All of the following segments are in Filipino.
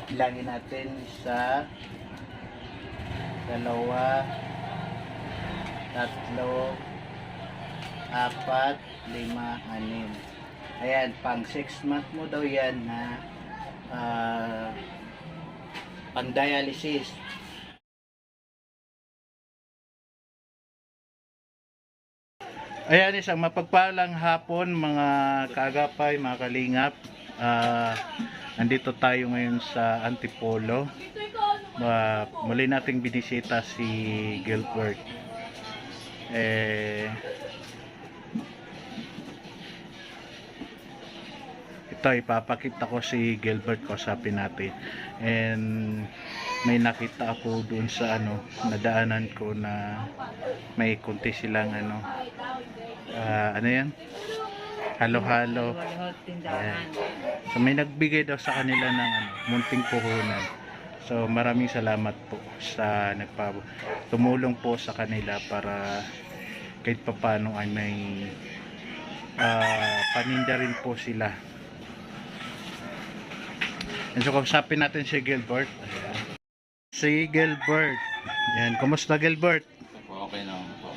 Bilangin natin, isa, dalawa, tatlo, apat, lima, anim. Ayan, pang 6 month mo daw yan na pang dialysis. Ayan, isang mapagpalang hapon mga kaagapay, mga kalingap. Andito tayo ngayon sa Antipolo. Muli nating binisita si Gilbert. Ito, ipapakita ko si Gilbert, kausapin natin. And may nakita ako doon sa nadaanan ko na may kunti silang ano yan? Halo-halo. So may nagbigay daw sa kanila ng munting puhunan. So maraming salamat po sa tumulong po sa kanila para kahit papano ay may paninda rin po sila. And so kausapin natin si Gilbert. Ayan. Si Gilbert. Ayan, kumusta Gilbert? Okay naman po.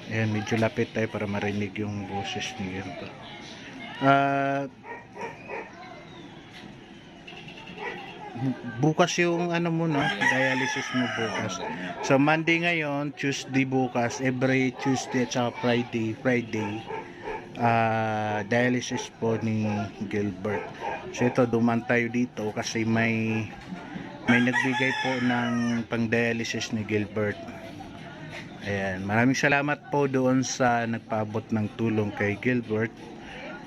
Ayan, medyo lapit tayo para marinig yung boses ni Gilbert. Bukas yung dialysis mo bukas. So Monday ngayon, Tuesday bukas, every Tuesday at saka Friday dialysis po ni Gilbert. So ito, duman tayo dito kasi may nagbigay po ng pang dialysis ni Gilbert. Ayan, maraming salamat po doon sa nagpaabot ng tulong kay Gilbert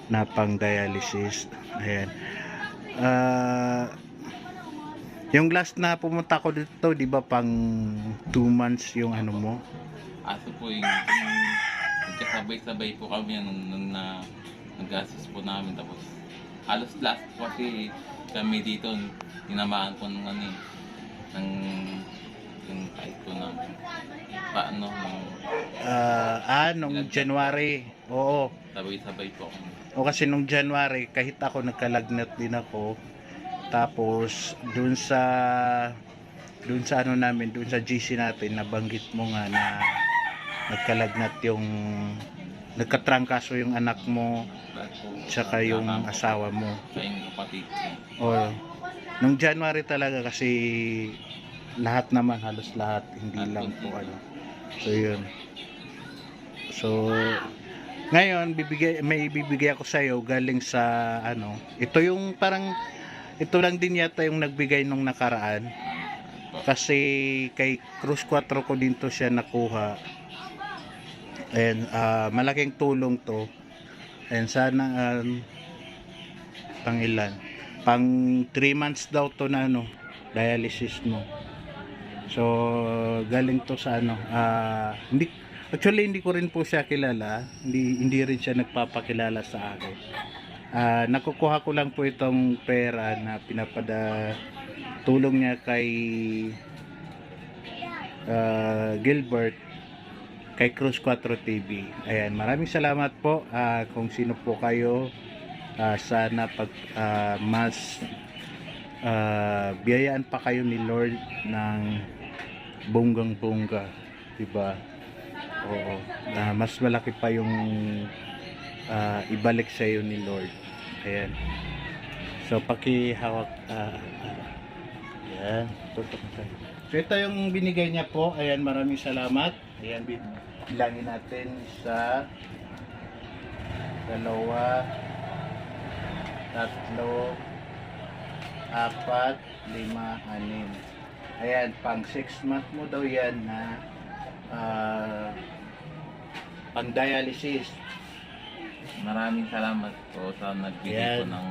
na pang dialysis. Ayan. Yung last na pumunta ko dito, di ba pang 2 months yung mo? Aso po yung nagkasabay-sabay po kami nung nag-assist po namin, tapos halos last po kasi kami dito tinamaan po ng yung kahit po namin nung January. Oo. Sabay-sabay po kami. O kasi nung January, kahit ako nagkalagnat din ako. Tapos doon sa namin, doon sa GC natin, nabanggit mo nga na nagkalagnat nagkatrangkaso yung anak mo tsaka yung asawa mo. Sa yung kapatid. O, nung January talaga kasi lahat naman, halos lahat, hindi lang po So yun. So ngayon may bibigay ako sa iyo galing sa ito yung parang ito lang din yata yung nagbigay nung nakaraan. Kasi kay Cruz 4 ko din to siya nakuha. And malaking tulong to. And sana pang ilan? Pang 3 months daw to na dialysis mo. So galing to sa actually hindi ko rin po siya kilala. Hindi rin siya nagpapakilala sa akin. Nakukuha ko lang po itong pera na tulong niya kay Gilbert kay Cruz 4 TV. Ayan, maraming salamat po. Kung sino po kayo, sana mas biyayaan pa kayo ni Lord ng bonggang-bongga, diba? Oo, mas malaki pa yung ibalik sa iyo ni Lord. Ayan. So pakihawak. Ayan. So ito yung binigay niya po. Ayan, maraming salamat. Ayan, bilangin natin, isa, dalawa, tatlo, apat, lima, anim. Ayan, pang 6 month mo daw yan na pang dialysis. Maraming salamat po sa nagbigay po ng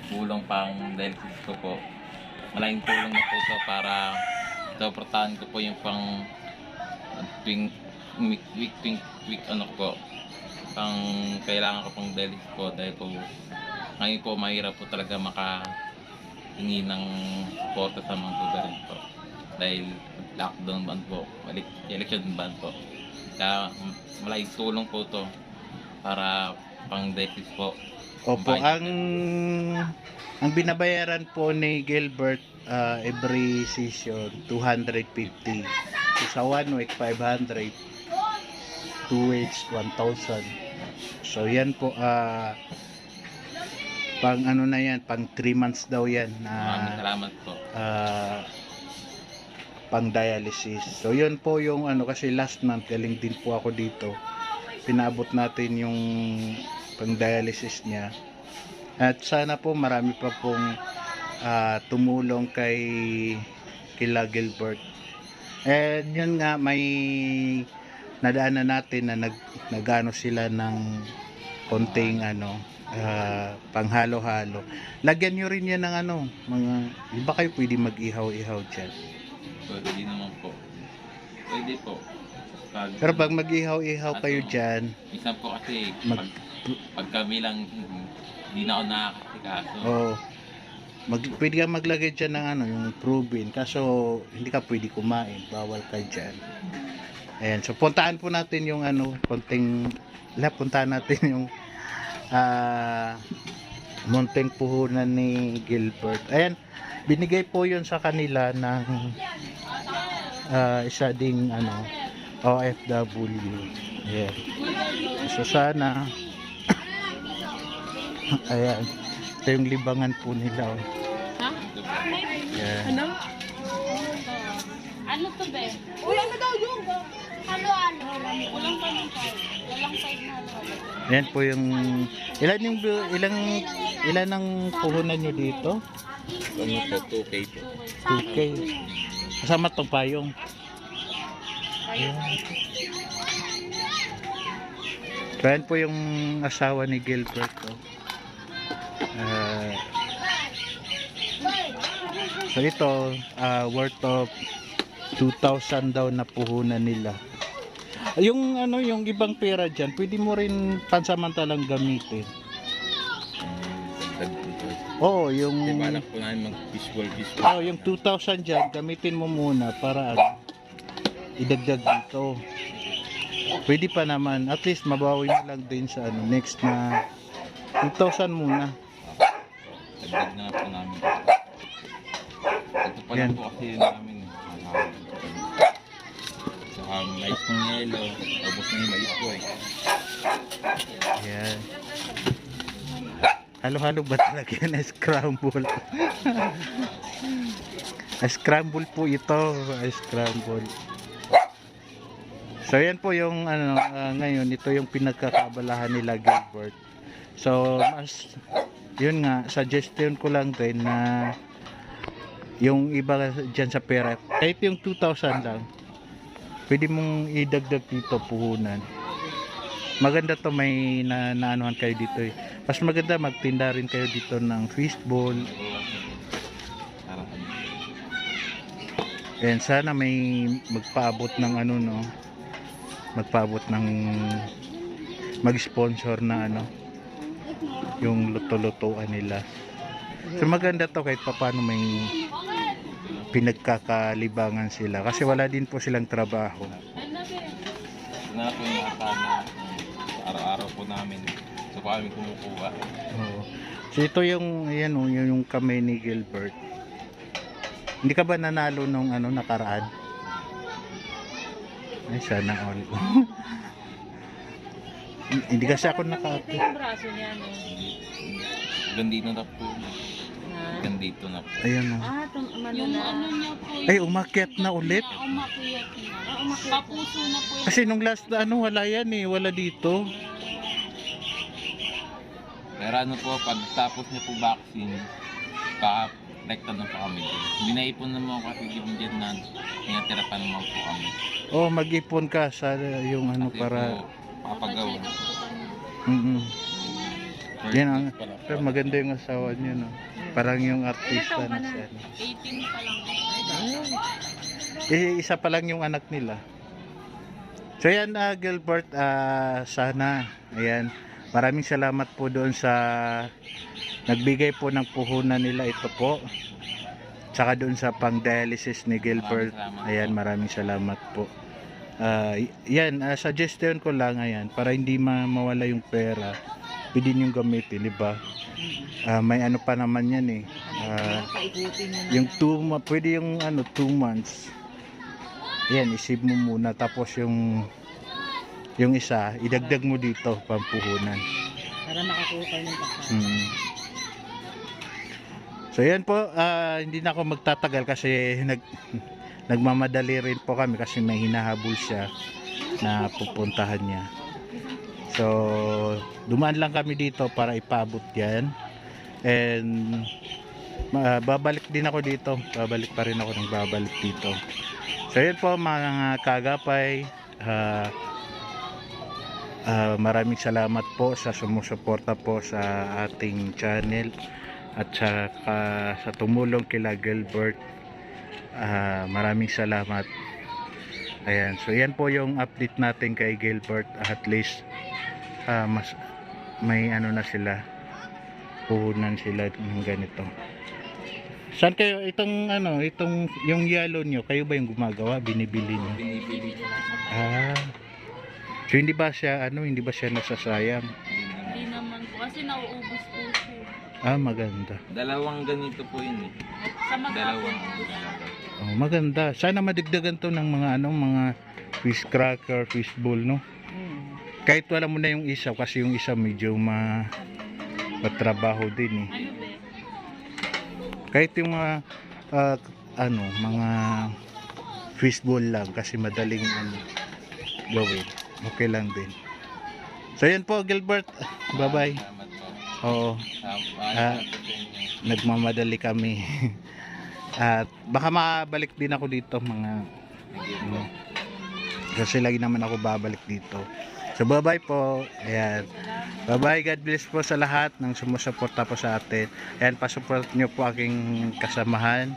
tulong pang dialysis ko po. Malaking tulong na po ito para suportahan ko po yung pang week po. Pang kailangan ko pang dialysis po dahil po ngayon po mahirap po talaga makahingi ng suporta sa mga gobyerno po. Dahil lockdown ban po, election ban po. Kaya malaking tulong po ito para pang dialysis po. Opo, Bayad. ang binabayaran po ni Gilbert every session 250. So, sa 1 week 500, 2 weeks 1,000. So yan po pang ano na yan, pang 3 months daw yan Maraming na salamat po. pang dialysis. So yun po yung ano, kasi last month galing din po ako dito. Pinaabot natin yung pang dialysis niya. At sana po marami pa pong tumulong kila Gilbert. And yun nga, may nadaanan natin na nagano sila ng konting ano, panghalo-halo. Lagyan nyo rin yan ng ano, mga, di ba kayo pwede mag-ihaw-ihaw dyan? Pwede naman po. Pwede po. Pero pag mag-ihaw-ihaw kayo dyan, Minsan po kasi Mag- pag kami lang hindi na ako nakakasikaso. pwede ka maglagay dyan ng ano, yung Provin. Kaso hindi ka pwede kumain, bawal ka dyan. Ayan, so puntaan po natin yung ano, puntahan natin yung munting puhunan ni Gilbert. Ayan, binigay po yun sa kanila ng isa ding ano, OFW. Ayan. So sana ayan, ito yung libangan po nila. Oh. Ha? Ayan. Ano? Ano to be? Uy, ano daw yung? Halo-halo. Walang panungkay. Walang side na halo-halo. Ayan po yung ilan ang puhunan nyo dito? Ano po, 2K po. 2K. Kasama tong payong. Ayan. So, ayan po yung asawa ni Gilbert. Oh. So ito, worth of 2,000 daw na puhunan nila. Yung ano, yung ibang pera diyan, pwede mo rin pansamantalang gamitin. Dagdag po. Oo, yung Balak po namin mag-visual. yung 2,000 diyan, gamitin mo muna para ano, idagdag dito. Pwede pa naman, at least mabawi mo lang din sa ano, next na 2,000 muna. Dagdag na po namin. Ito pa Yan. lang po kasi yun namin. Saka mais ng yelo. Tapos na yung mais po eh. Ayan. Halo-halo ba talaga yan? Scramble. Scramble po ito. Scramble. So yan po yung ano, ngayon ito yung pinagkakabalahan nila Gilbert. So mas yun nga, suggestion ko lang din na yung iba dyan sa pera, kahit yung 2,000 lang, pwede mong idagdag dito puhunan. Maganda to, may naanuhan kayo dito eh. Mas maganda magtinda rin kayo dito ng fishball. Para ano. And sana may magpaabot ng ano, no, magpaabot ng mag-sponsor na ano, yung luto-lutuan nila. So maganda to kahit paano may pinagkakalibangan sila kasi wala din po silang trabaho. Ito na po yung akala araw-araw po namin. So pa kami kumukuha. Oo. So ito yung ayan, oh, yung kamay ni Gilbert. Hindi ka ba nanalo nung ano nakaraan? Ay sana all. Hindi kasi ako Ito yung braso niya, no? Gandito na po. Gandito na po. Ayan, oh. Yung ano niya po, Ay umakyat na ulit. umakyat na. Papuso na po yung Kasi nung last na ano wala yan eh, wala dito. Pero ano po, pag tapos niya po vaccine, pa-rekta na po kami din. Binaipon naman kasi given dyan na pinatira pa naman po kami. Oh, mag-ipon ka sa yung ano Kasi para po, papagawa. Yan ang pero maganda yung asawa niya, no. Parang yung artista na siya. No? 18 pa lang. Isa pa lang yung anak nila. So yan, Gilbert, sana, ayan, maraming salamat po doon sa nagbigay po ng puhunan nila ito po. Tsaka doon sa pang-dialysis ni Gilbert. Ayan, maraming salamat po. Yan, suggestion ko lang, ayan, para hindi mawala yung pera. pwede nyo gamitin, di ba? May ano pa naman yan eh. Paikutin mo na Yung lang. pwede yung 2 months. Yan, isave mo muna. Tapos yung isa, idagdag mo dito, pampuhunan. Para makakuha kayo ng pagkain. Mm. So yan po, hindi na ako magtatagal kasi nagmamadali rin po kami kasi may hinahabol siya na pupuntahan niya. So dumaan lang kami dito para ipaabot yan. And babalik din ako dito. Babalik pa rin ako ng babalik dito. So yan po mga kagapay. Maraming salamat po sa sumusuporta po sa ating channel at sa tumulong kila Gilbert. Maraming salamat. Ayan, so yan po yung update natin kay Gilbert. At least mas may ano na sila, puhunan sila ng ganito. Saan kayo itong yung yellow nyo, kayo ba yung gumagawa, binibili nyo? Binibili ko. So hindi ba siya nasasayang? Hindi naman po. Kasi nauubos po siya. Maganda. Dalawang ganito po yun eh. Sa maghapon Dalawang. po. Maganda. Sana madagdagan to ng mga fish cracker, fish ball, no? Kahit wala mo na yung isa kasi yung isa medyo matrabaho din eh. Ano be? Kahit yung mga fish ball lang kasi madaling gawin. Okay lang din. So yan po Gilbert. Bye-bye. Salamat po. Oo. Salamat po sa inyo. Nagmamadali kami. At baka makabalik din ako dito Sige po. kasi lagi naman ako babalik dito. So bye bye po. Ayan. Bye bye. God bless po sa lahat ng sumusuporta po sa atin. Ayan, pasupport nyo po aking kasamahan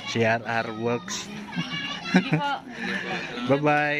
si RR Works. Hindi po. Bye bye.